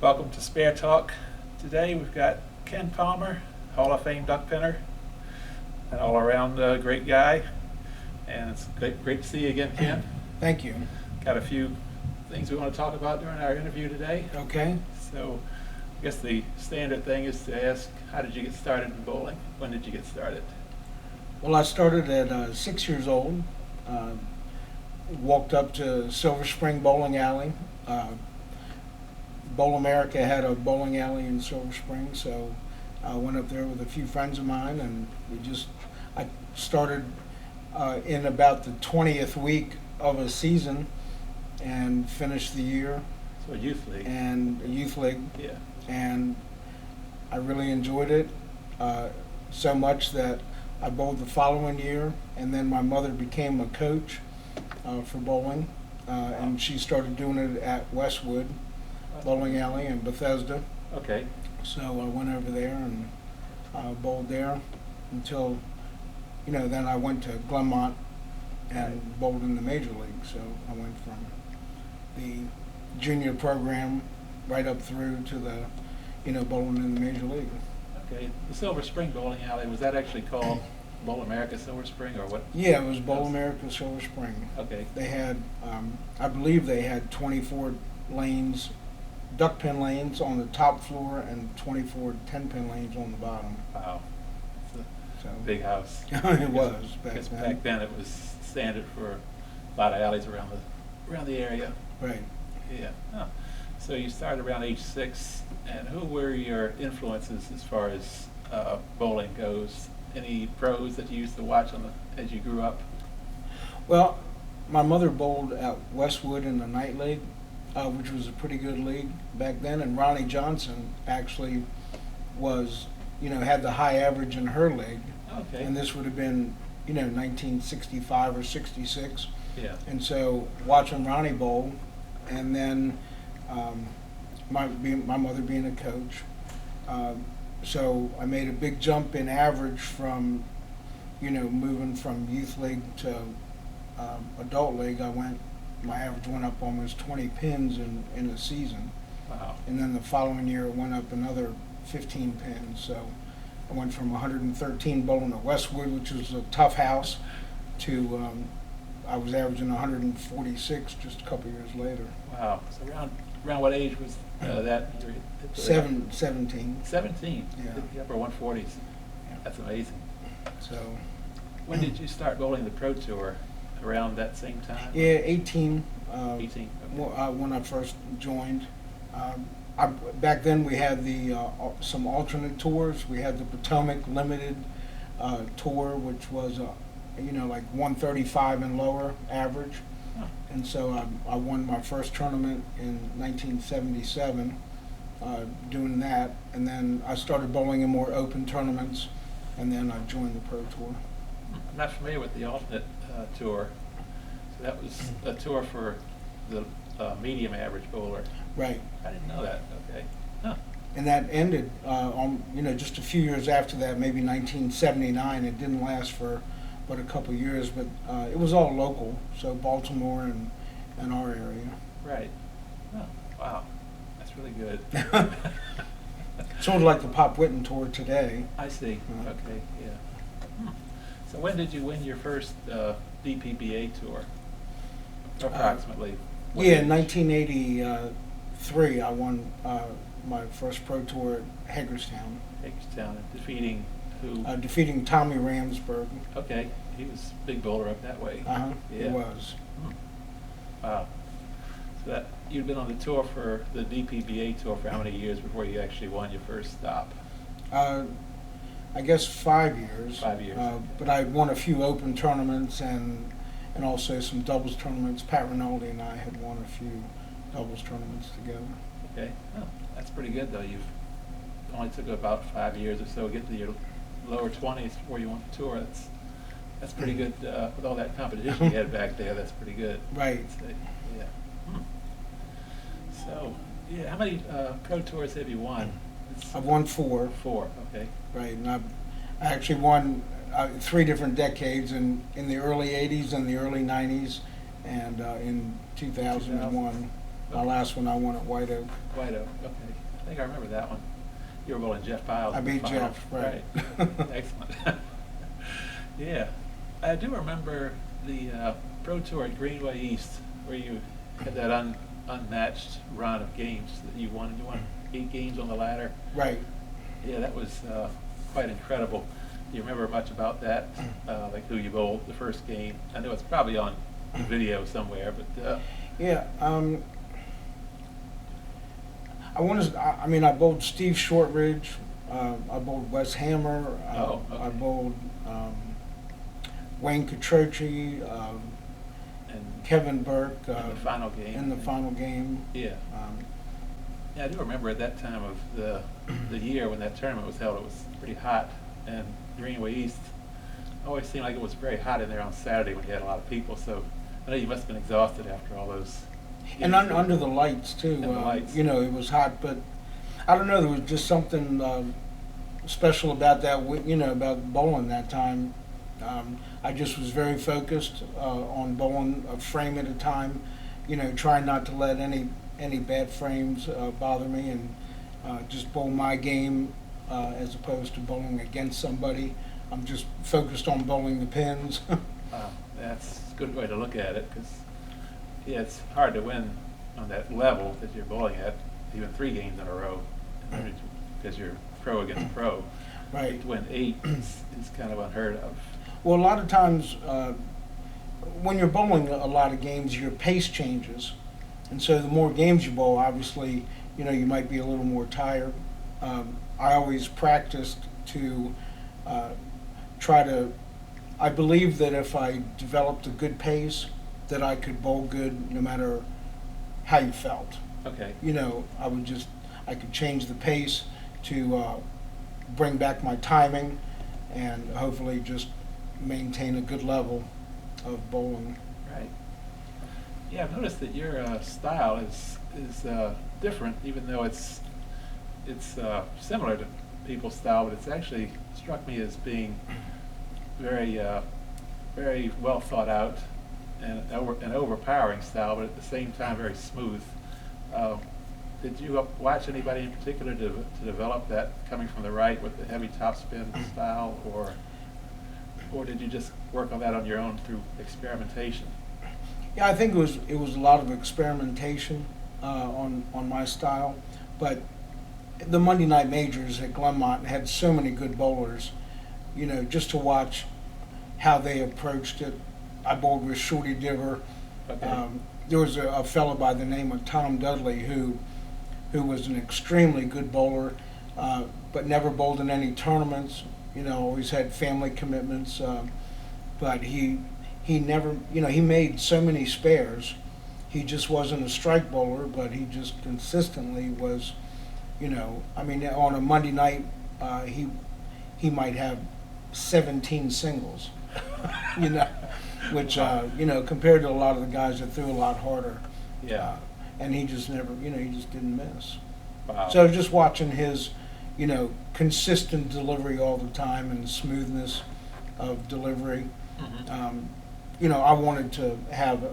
Welcome to SpareTalk. Today we've got Ken Palmer, Hall of Fame duck pinner, an all-around great guy, and it's great to see you again, Ken. Thank you. Got a few things we want to talk about during our interview today. Okay. So I guess the standard thing is to ask, how did you get started in bowling? When did you get started? Well, I started at 6 years old. Walked up to Silver Spring Bowling Alley. Bowl America had a bowling alley in Silver Spring, so I went up there with a few friends of mine, and I started in about the 20th week of a season and finished the year. So a youth league. And a youth league. Yeah. And I really enjoyed it so much that I bowled the following year, and then my mother became a coach for bowling, and she started doing it at Westwood Bowling Alley in Bethesda. Okay. So I went over there and bowled there until, then I went to Glenmont and bowled in the major league. So I went from the junior program right up through to the, bowling in the major league. Okay. The Silver Spring Bowling Alley, was that actually called Bowl America Silver Spring, or what? Yeah, it was Bowl America Silver Spring. Okay. They had, I believe they had 24 lanes, duckpin lanes on the top floor and 24 10-pin lanes on the bottom. Wow. It's So a big house. it was back Because then. back then it was standard for a lot of alleys around the area. Right. Yeah. Huh. So you started around age 6, and who were your influences as far as bowling goes? Any pros that you used to watch as you grew up? Well, my mother bowled at Westwood in the night league, which was a pretty good league back then, and Ronnie Johnson actually was, had the high average in her league. Okay. And this would have been, 1965 or 66. Yeah. And so watching Ronnie bowl, and then my mother being a coach, so I made a big jump in average from, moving from youth league to adult league. My average went up almost 20 pins in a season. Wow. And then the following year it went up another 15 pins. So I went from 113 bowling at Westwood, which was a tough house, to I was averaging 146 just a couple years later. Wow. So around what age was that? 17. 17. Yeah. The upper 140s. Yeah. That's amazing. So When did you start bowling the Pro Tour? Around that same time? yeah, 18. 18. When I first joined. Back then we had some alternate tours. We had the Potomac Limited tour, which was like 135 and lower average. Oh. And so I won my first tournament in 1977 doing that, and then I started bowling in more open tournaments, and then I joined the Pro Tour. I'm not familiar with the alternate tour. So that was a tour for the medium average bowler. Right. I didn't know that. Okay. Huh. And that ended just a few years after that, maybe 1979. It didn't last for but a couple years, but it was all local, so Baltimore and our area. Right. Oh, wow. That's really good. Sort of like the Pop Whitten tour today. I see. Okay. Yeah. So when did you win your first D PBA tour? Approximately. What Yeah, in age? 1983, I won my first Pro Tour at Hagerstown, Hagerstown, and defeating who? defeating Tommy Ramsberg. Okay. He was a big bowler up that way. Yeah. Yeah. It was. Wow. So you'd been on the tour for the DPBA tour for how many years before you actually won your first stop? I guess 5 years. 5 years. But I won a few open tournaments and also some doubles tournaments. Pat Rinaldi and I had won a few doubles tournaments together. Okay. Oh, that's pretty good though. You've only took about 5 years or so to get to your lower 20s before you won the tour. That's pretty good with all that competition you had back there. That's pretty good. Right. Yeah. So, yeah, how many Pro Tours have you won? I've won 4. 4, okay. Right, and I actually won 3 different decades in the early 80s and the early 90s, and in 2001. My last one I won at White Oak. White Oak, okay. I think I remember that one. You were bowling Jeff Biles. I in the beat final. Jeff, right. Excellent. Yeah. I do remember the Pro Tour at Greenway East, where you had that unmatched run of games that you won. You won 8 games on the ladder. Right. Yeah, that was quite incredible. Do you remember much about that? Like who you bowled the first game? I know it's probably on video somewhere, but Yeah. I bowled Steve Shortridge. I bowled Wes Hammer. Oh, okay. I bowled Wayne Catroci, and Kevin Burke in the final game. in the final game. Yeah. Yeah, I do remember at that time of the year when that tournament was held, it was pretty hot, and Greenway East always seemed like it was very hot in there on Saturday when you had a lot of people. So I know you must have been exhausted after all those. And games. under the lights too. And the lights. You know, it was hot, but I don't know. There was just something special about that. About bowling that time. I just was very focused on bowling a frame at a time. You know, trying not to let any bad frames bother me, and just bowl my game as opposed to bowling against somebody. I'm just focused on bowling the pins. Wow, that's a good way to look at it, because yeah, it's hard to win on that level that you're bowling at, even 3 games in a row, because you're pro against pro. Right. To win 8 is kind of unheard of. Well, a lot of times when you're bowling a lot of games, your pace changes, and so the more games you bowl, obviously, you might be a little more tired. I always practiced to try to. I believe that if I developed a good pace, that I could bowl good no matter how you felt. Okay. I could change the pace to bring back my timing and hopefully just maintain a good level of bowling. Right. Yeah, I've noticed that your style is different, even though it's similar to people's style, but it's actually struck me as being very very well thought out and an overpowering style, but at the same time very smooth. Did you watch anybody in particular to develop that coming from the right with the heavy topspin style, or did you just work on that on your own through experimentation? Yeah, I think it was a lot of experimentation on my style, but the Monday night majors at Glenmont had so many good bowlers. Just to watch how they approached it. I bowled with Shorty Diver. Okay. There was a fellow by the name of Tom Dudley who was an extremely good bowler, but never bowled in any tournaments. Always had family commitments, but he never, he made so many spares. He just wasn't a strike bowler, but he just consistently was, on a Monday night, he might have 17 singles, which, compared to a lot of the guys that threw a lot harder. Yeah. And he just never, he just didn't miss. Wow. So just watching his, consistent delivery all the time and smoothness of delivery. Mm-hmm. I wanted to have,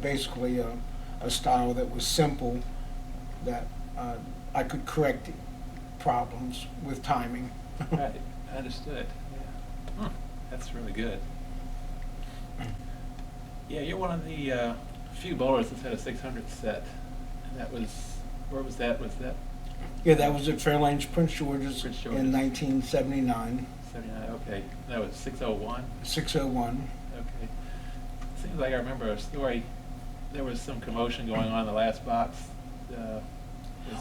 basically a style that was simple, that I could correct problems with timing. Right, I understood. Yeah. That's really good. Yeah, you're one of the few bowlers that's had a 600 set. And that was, where was that? Was that? Yeah, that was at Fairlanes, Prince George's, Prince George's. in 1979. 79, okay. That was 601? 601. Okay. Seems like I remember a story. There was some commotion going on in the last box.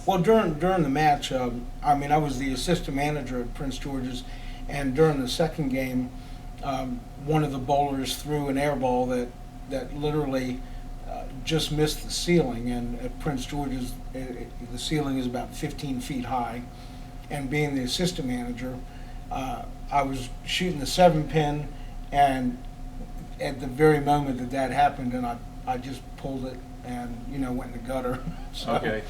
Well, during the match, I was the assistant manager at Prince George's, and during the second game, one of the bowlers threw an air ball that literally just missed the ceiling, and at Prince George's, the ceiling is about 15 feet high, and being the assistant manager, I was shooting the 7-pin, and at the very moment that happened, and I just pulled it and went in the gutter. So, okay.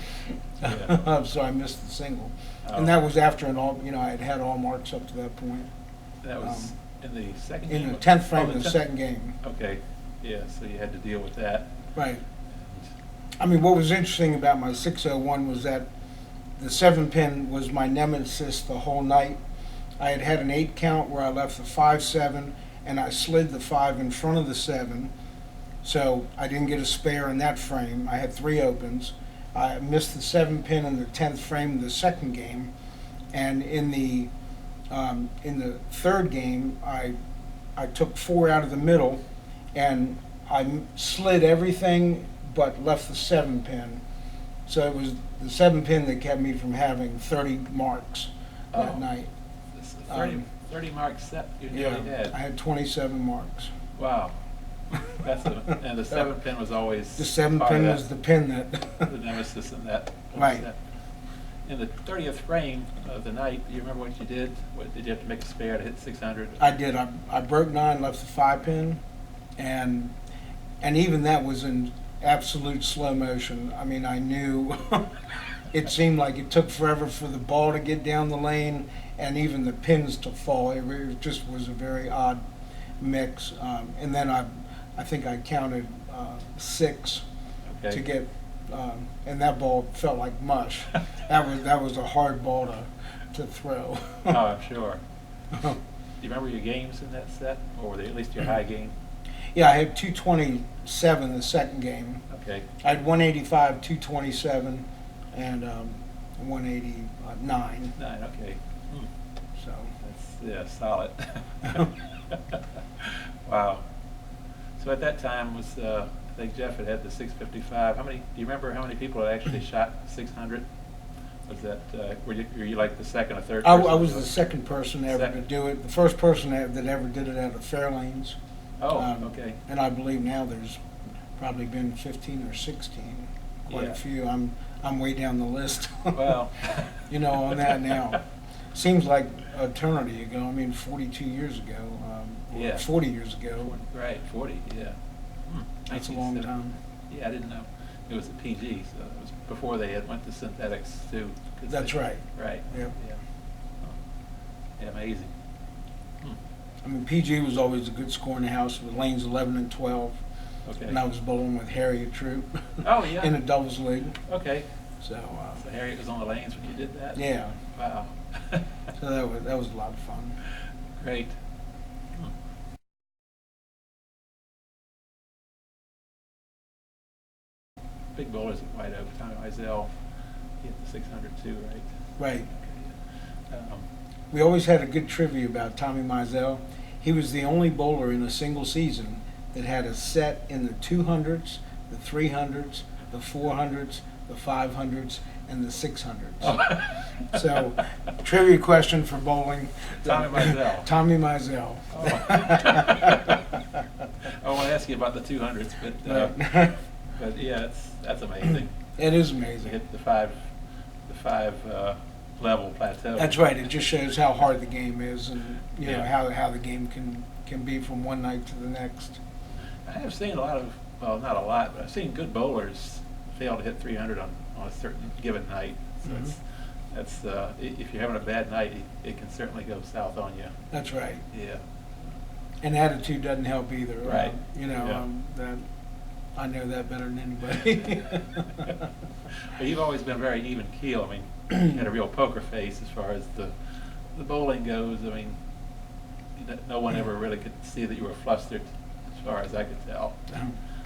Yeah. so I missed the single, Oh. and that was after I had had all marks up to that point. That was in the second game? In the 10th frame Oh, of the second game. Okay. Yeah, so you had to deal with that. Right. I mean, what was interesting about my 601 was that the 7-pin was my nemesis the whole night. I had had an 8 count where I left the 5-7 and I slid the 5 in front of the 7, so I didn't get a spare in that frame. I had 3 opens. I missed the 7-pin in the 10th frame of the second game, and in the third game, I took 4 out of the middle, and I slid everything but left the 7-pin. So it was the 7-pin that kept me from having 30 marks that night. This is a 30 mark set you nearly had. I had 27 marks. Wow. And the 7-pin was always The 7-pin was the pin that the nemesis in that. Right. Set. In the 30th frame of the night, do you remember what you did? What, did you have to make a spare to hit 600? I did. I broke 9, left the 5-pin, and even that was in absolute slow motion. I mean, I knew it seemed like it took forever for the ball to get down the lane and even the pins to fall. It just was a very odd mix. And then I think I counted 6 to get, and that ball felt like mush. That was a hard ball to throw. Oh, I'm sure. Do you remember your games in that set, or were they at least your high game? Yeah, I had 227 the second game. Okay. I had 185, 227, and 189. 9, okay. So That's, solid. Wow. So at that time was, I think Jeff had the 655. Do you remember how many people had actually shot 600? Was that, were you like the second or third I person? was the second person ever to do it. The first person that ever did it out of Fairlanes. Oh, okay. And I believe now there's probably been 15 or 16. Quite a few. I'm way down the list. Well. On that now. Seems like eternity ago. I mean, 42 years ago. Yeah. 40 years ago. Right, 40, yeah. That's a long time. Yeah, I didn't know. It was a PG, so it was before they had went to synthetics too. That's right. Right. Yep. Yeah. Yeah, amazing. I mean, PG was always a good score in the house with lanes 11 and 12. Okay. And I was bowling with Harriet Troop. Oh, yeah. In a doubles league. Okay. So Harriet was on the lanes when you did that? Yeah. Wow. So that was a lot of fun. Great. Big bowlers at White Oak. Tommy Mizell, he hit the 600 too, right? Right. Okay. We always had a good trivia about Tommy Mizell. He was the only bowler in a single season that had a set in the 200s, the 300s, the 400s, the 500s, and the 600s. Oh. So, trivia question for bowling. Tommy Mizell. Tommy Mizell. Oh. I want to ask you about the 200s, but yeah, that's amazing. It is To amazing. hit the five level plateau. That's right. It just shows how hard the game is, and Yeah. how the game can be from one night to the next. I have seen a lot of, well, not a lot, but I've seen good bowlers fail to hit 300 on a certain given night. So that's if you're having a bad night, it can certainly go south on you. That's right. Yeah. And attitude doesn't help either. Right. That I know that better than anybody. But you've always been very even keel. I mean, you had a real poker face as far as the bowling goes. I mean, no one ever really could see that you were flustered, as far as I could tell.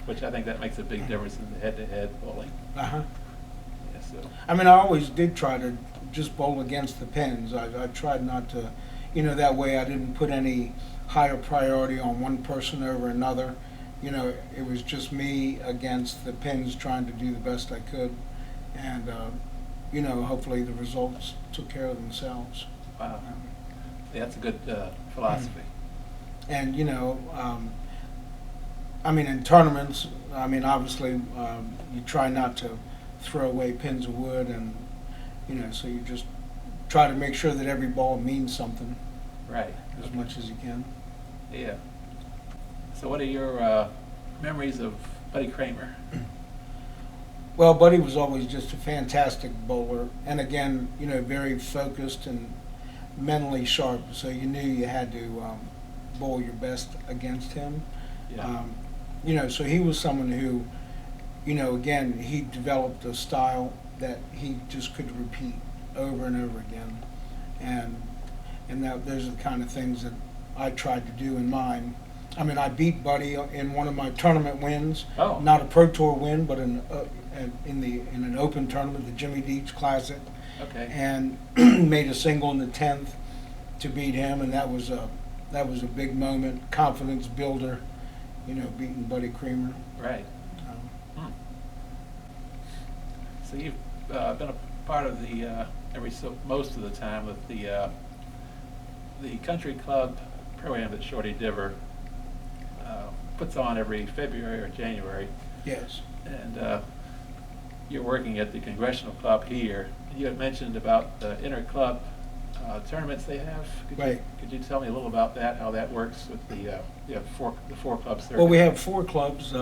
Which I think that makes a big difference in the head-to-head bowling. Uh-huh. Yeah, so. I mean, I always did try to just bowl against the pins. I tried not to, that way I didn't put any higher priority on one person over another. It was just me against the pins, trying to do the best I could. And, hopefully the results took care of themselves. Wow. Yeah, that's a good philosophy. And, I mean, in tournaments, obviously, you try not to throw away pins of wood, and, so you just try to make sure that every ball means something. Right. As much as you can. Yeah. So what are your memories of Buddy Kramer? Well, Buddy was always just a fantastic bowler, and again, very focused and mentally sharp, so you knew you had to bowl your best against him. Yeah. So he was someone who, you know, again, he developed a style that he just could repeat over and over again. And that those are the kind of things that I tried to do in mine. I mean, I beat Buddy in one of my tournament wins. Oh. Not a Pro Tour win, but in an open tournament, the Jimmy Deach Classic. Okay. And made a single in the 10th to beat him, and that was a big moment, confidence builder, you know, beating Buddy Creamer. Right. So you've been a part of the most of the time with the country club program that Shorty Diver puts on every February or January. Yes. And you're working at the Congressional Club here. You had mentioned about the inter-club tournaments they have. Could you tell me a little about that, how that works with the four clubs there? Well, we have 4 clubs,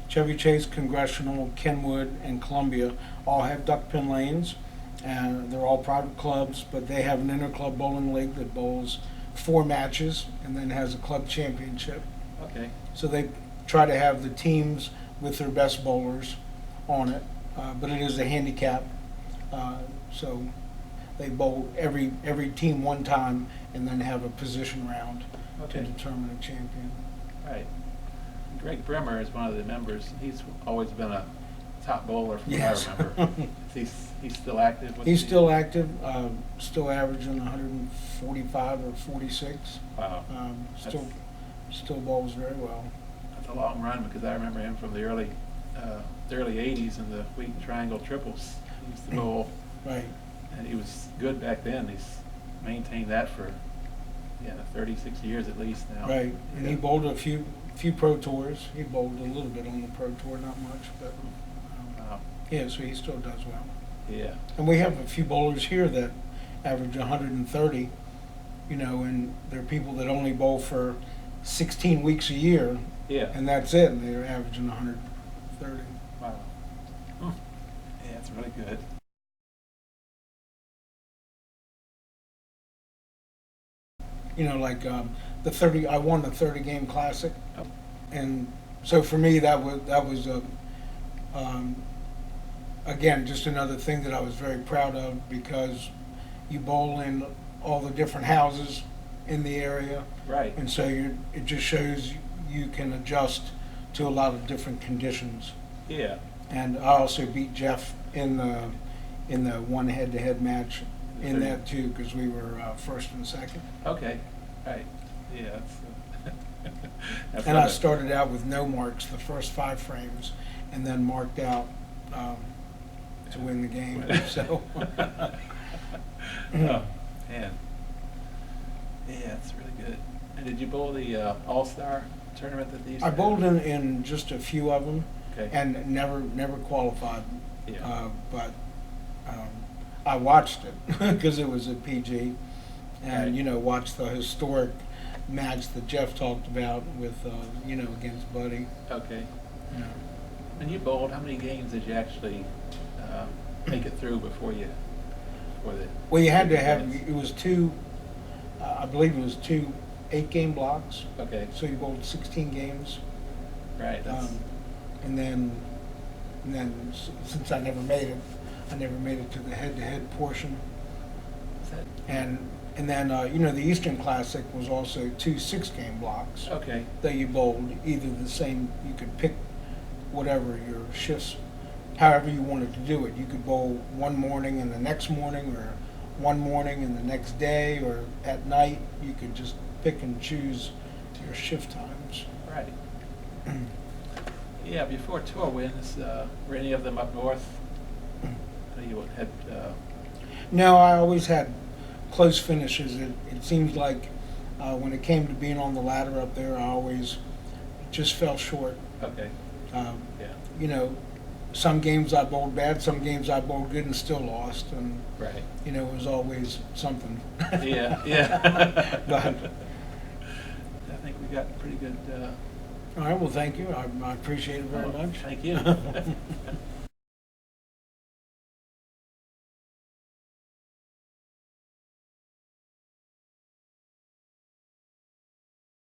Chevy Chase, Congressional, Kenwood, and Columbia, all have duckpin lanes, and they're all private clubs, but they have an inter-club bowling league that bowls 4 matches and then has a club championship. Okay. So they try to have the teams with their best bowlers on it, but it is a handicap. So they bowl every team one time and then have a position round to determine a champion. Right. Greg Bremer is one of the members. He's always been a top bowler from Yes. what I remember. He's still active? He's still active, still averaging 145 or 46. Wow. Still bowls very well. That's a long run, because I remember him from the early 80s in the Wheaton Triangle triples. He used to bowl. Right. And he was good back then. He's maintained that for 36 years at least now. Right. And he bowled a few pro tours. He bowled a little bit on the pro tour, not much, but Wow. yeah, so he still does well. Yeah. And we have a few bowlers here that average 130, you know, and there are people that only bowl for 16 weeks a year, Yeah. and that's it, and they're averaging 130. Wow. Yeah, it's really good. You know, like I won the 30 game classic, Oh. and so for me that was again just another thing that I was very proud of, because you bowl in all the different houses in the area, Right. and so it just shows you can adjust to a lot of different conditions. Yeah. And I also beat Jeff in the one head-to-head match in that too, because we were first and second. Okay. Right. Yeah. That's And I started out with no marks the first 5 frames, and then marked out to win the game. So, Oh, man. Yeah, it's really good. And did you bowl the All-Star tournament that these? I bowled in just a few of them, Okay. and never qualified. Yeah. But I watched it because it was at PG, and Right. you know, watched the historic match that Jeff talked about with you know, against Buddy. Okay. You know. When you bowled, how many games did you actually make it through before the? Well, you had to have, events? it was 2, I believe it was 2 8-game blocks, Okay. so you bowled 16 games. Right. That's, And then since I never made it to the head-to-head portion. is that, And then you know, the Eastern Classic was also 2 6-game blocks okay. that you bowled either the same. You could pick whatever your shifts, however you wanted to do it. You could bowl one morning and the next morning, or one morning and the next day, or at night. You could just pick and choose your shift times. Right. Yeah. Before tour wins, were any of them up north? You had. No, I always had close finishes. It seems like when it came to being on the ladder up there, I always just fell short. Okay. Yeah. Yeah. You know, some games I bowled bad, some games I bowled good and still lost, and Right. you know, it was always something. Yeah. Yeah. But I think we got pretty good. all right, well, thank you. I appreciate it very Well, much. Thank you.